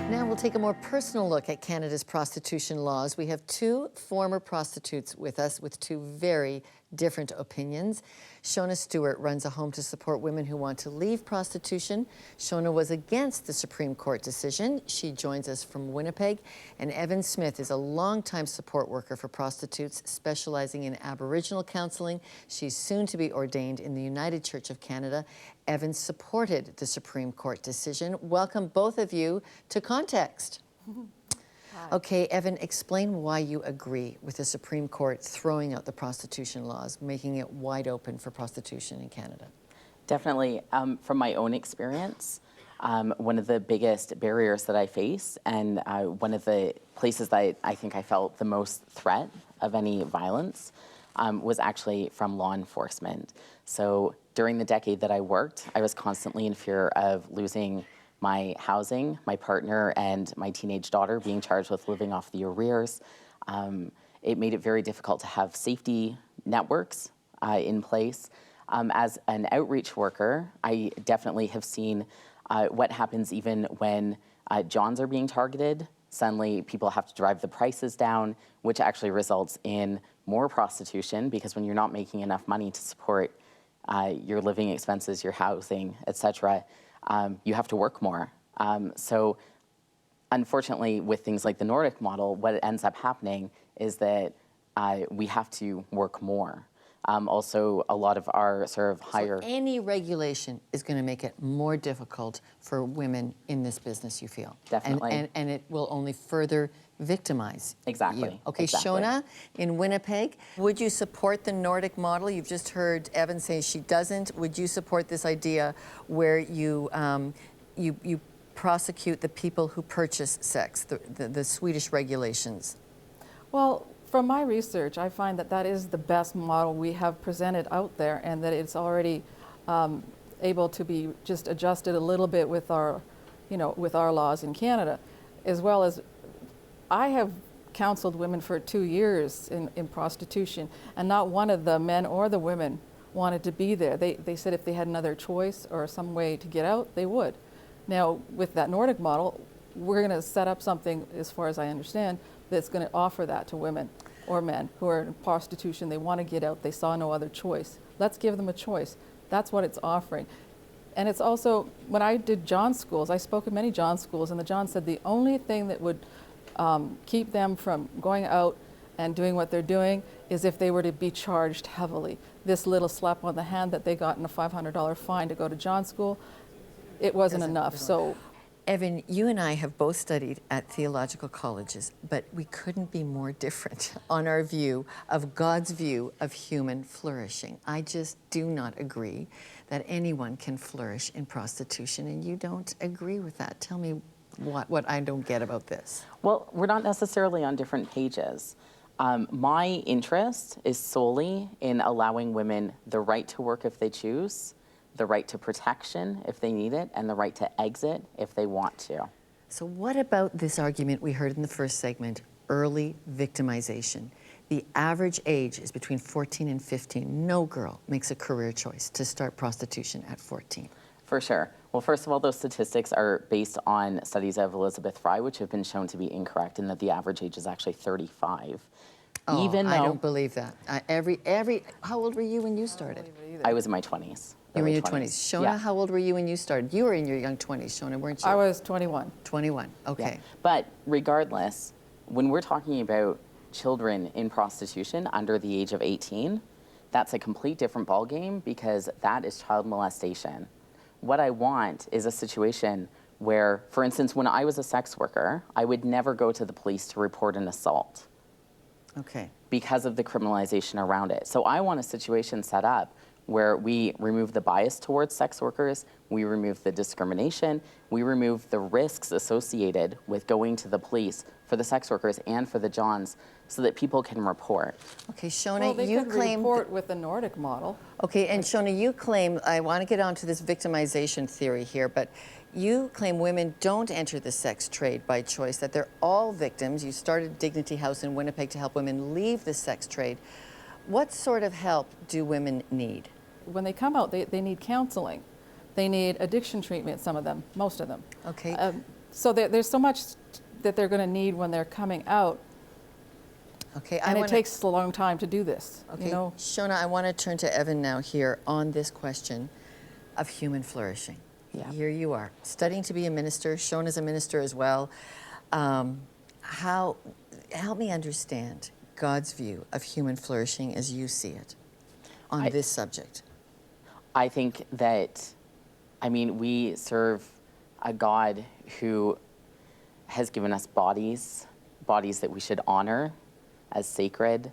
Now we'll take a more personal look at Canada's prostitution laws. We have two former prostitutes with us with two very different opinions. Shona Stewart runs a home to support women who want to leave prostitution. Shona was against the Supreme Court decision. She joins us from Winnipeg. And Evan Smith is a longtime support worker for prostitutes, specializing in Aboriginal counseling. She's soon to be ordained in the United Church of Canada. Evan supported the Supreme Court decision. Welcome, both of you, to Context. Okay, Evan, explain why you agree with the Supreme Court throwing out the prostitution laws, making it wide open for prostitution in Canada. Definitely. From my own experience, one of the biggest barriers that I face, and one of the places that I think I felt the most threat of any violence, was actually from law enforcement. So during the decade that I worked, I was constantly in fear of losing my housing, my partner, and my teenage daughter being charged with living off the arrears. It made it very difficult to have safety networks in place. As an outreach worker, I definitely have seen what happens even when Johns are being targeted. Suddenly, people have to drive the prices down, which actually results in more prostitution, because when you're not making enough money to support your living expenses, your housing, etc., you have to work more. So unfortunately, with things like the Nordic model, what ends up happening is that we have to work more. Also, a lot of our sort of higher... So any regulation is going to make it more difficult for women in this business, you feel? Definitely. And it will only further victimize Exactly. you. Okay, exactly. Shona, in Winnipeg, would you support the Nordic model? You've just heard Evan say she doesn't. Would you support this idea where you prosecute the people who purchase sex, the Swedish regulations? Well, from my research, I find that that is the best model we have presented out there, and that it's already able to be just adjusted a little bit with our, with our laws in Canada, as well as I have counseled women for 2 years in prostitution, and not one of the men or the women wanted to be there. They said if they had another choice or some way to get out, they would. Now, with that Nordic model, we're going to set up something, as far as I understand, that's going to offer that to women or men who are in prostitution. They want to get out. They saw no other choice. Let's give them a choice. That's what it's offering. And it's also, when I did John schools, I spoke at many John schools, and the John said the only thing that would keep them from going out and doing what they're doing is if they were to be charged heavily. This little slap on the hand that they got in a $500 fine to go to John school, it wasn't enough. So, Evan, you and I have both studied at theological colleges, but we couldn't be more different on our view of God's view of human flourishing. I just do not agree that anyone can flourish in prostitution, and you don't agree with that. Tell me what I don't get about this. Well, we're not necessarily on different pages. My interest is solely in allowing women the right to work if they choose, the right to protection if they need it, and the right to exit if they want to. So what about this argument we heard in the first segment, early victimization? The average age is between 14 and 15. No girl makes a career choice to start prostitution at 14. For sure. Well, first of all, those statistics are based on studies of Elizabeth Fry, which have been shown to be incorrect, in that the average age is actually 35. Oh, Even though I don't believe that. How old were you when you started? I was in my 20s. You were in your 20s. Shona, yeah. How old were you when you started? You were in your young 20s, Shona, weren't you? I was 21. 21, okay. Yeah. But regardless, when we're talking about children in prostitution under the age of 18, that's a complete different ballgame, because that is child molestation. What I want is a situation where, for instance, when I was a sex worker, I would never go to the police to report an assault. Okay. Because of the criminalization around it. So I want a situation set up where we remove the bias towards sex workers, we remove the discrimination, we remove the risks associated with going to the police for the sex workers and for the Johns, so that people can report. Okay, Shona, Well, they you could claim... report with the Nordic model. Okay, and Shona, you claim, I want to get onto this victimization theory here, but you claim women don't enter the sex trade by choice, that they're all victims. You started Dignity House in Winnipeg to help women leave the sex trade. What sort of help do women need? When they come out, they need counseling. They need addiction treatment, some of them, most of them. Okay. So there's so much that they're going to need when they're coming out, Okay, and it takes a long time to do this. Okay, You know, Shona, I want to turn to Evan now here on this question of human flourishing. Yeah. Here you are, studying to be a minister. Shona's a minister as well. Help me understand God's view of human flourishing as you see it on this subject. I think that, we serve a God who has given us bodies that we should honor as sacred.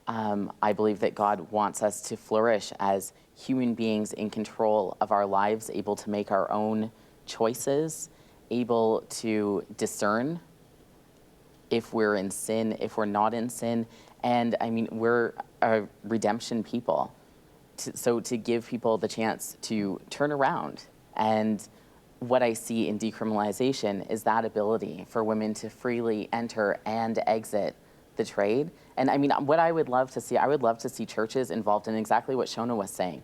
I believe that God wants us to flourish as human beings in control of our lives, able to make our own choices, able to discern if we're in sin, if we're not in sin. And we're a redemption people. So to give people the chance to turn around. And what I see in decriminalization is that ability for women to freely enter and exit the trade. And what I would love to see, I would love to see churches involved in exactly what Shona was saying,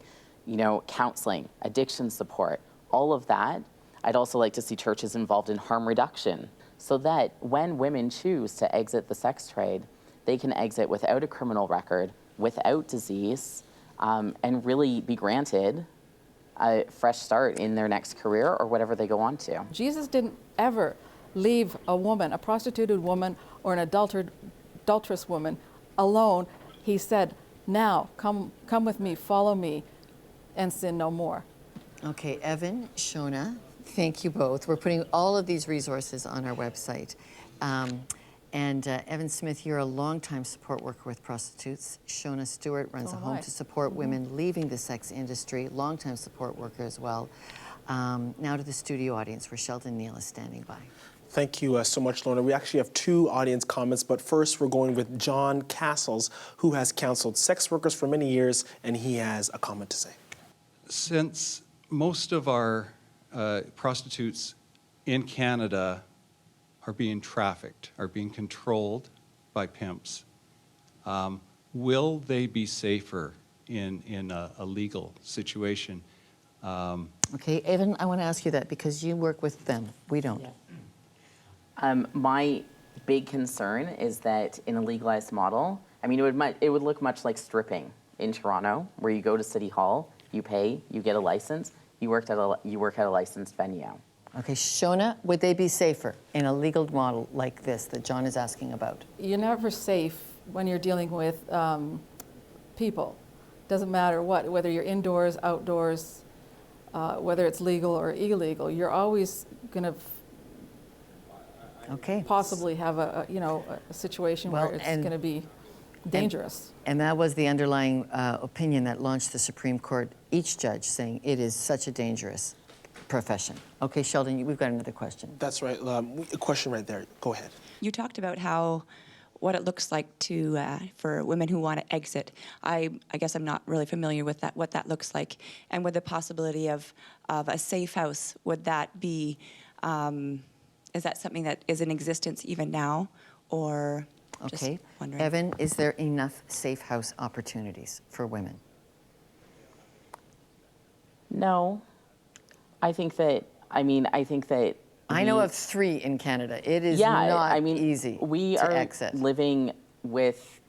counseling, addiction support, all of that. I'd also like to see churches involved in harm reduction so that when women choose to exit the sex trade, they can exit without a criminal record, without disease, and really be granted a fresh start in their next career or whatever they go on to. Jesus didn't ever leave a woman, a prostituted woman or an adulterous woman, alone. He said, now come with me, follow me, and sin no more. Okay, Evan, Shona, thank you both. We're putting all of these resources on our website. Evan Smith, you're a longtime support worker with prostitutes. Shona Stewart runs a home to support women leaving the sex industry, longtime support worker as well. Now to the studio audience where Sheldon Neal is standing by. Thank you so much, Lorna. We actually have 2 audience comments, but first we're going with John Castles, who has counseled sex workers for many years, and he has a comment to say. Since most of our prostitutes in Canada are being trafficked, are being controlled by pimps, will they be safer in a legal situation? Okay, Evan, I want to ask you that because you work with them. We don't. Yeah. My big concern is that in a legalized model, it would look much like stripping in Toronto, where you go to City Hall, you pay, you get a license, you work at a licensed venue. Okay, Shona, would they be safer in a legal model like this that John is asking about? You're never safe when you're dealing with people. Doesn't matter whether you're indoors, outdoors, whether it's legal or illegal. You're always going to possibly have a situation where it's going to be dangerous. And that was the underlying opinion that launched the Supreme Court, each judge saying it is such a dangerous profession. Okay, Sheldon, we've got another question. That's right. A question right there. Go ahead. You talked about what it looks like for women who want to exit. I guess I'm not really familiar with what that looks like. And with the possibility of a safe house, would that be, is that something that is in existence even now? Or just wondering. Evan, is there enough safe house opportunities for women? No. I know of 3 in Canada. It is easy we to are exit. Living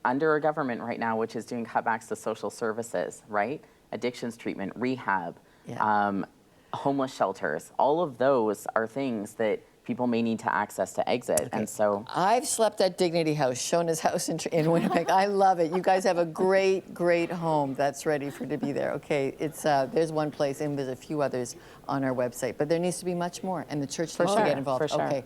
under a government right now which is doing cutbacks to social services, right? Addictions treatment, rehab, homeless shelters. All of those are things that people may need to access to exit. Okay. And so I've slept at Dignity House, Shona's house in Winnipeg. I love it. You guys have a great, great home that's ready to be there. Okay, it's there's one place, and there's a few others on our website, but there needs to be much more, and the church needs to get involved. For sure. Okay,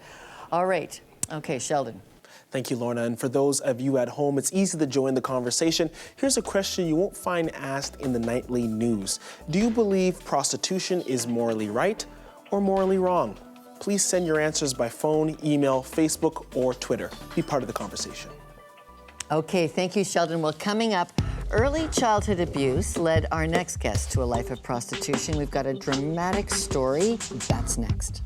all right. Okay, Sheldon. Thank you, Lorna. And for those of you at home, it's easy to join the conversation. Here's a question you won't find asked in the nightly news. Do you believe prostitution is morally right or morally wrong? Please send your answers by phone, email, Facebook, or Twitter. Be part of the conversation. Okay, thank you, Sheldon. Well, coming up, early childhood abuse led our next guest to a life of prostitution. We've got a dramatic story. That's next.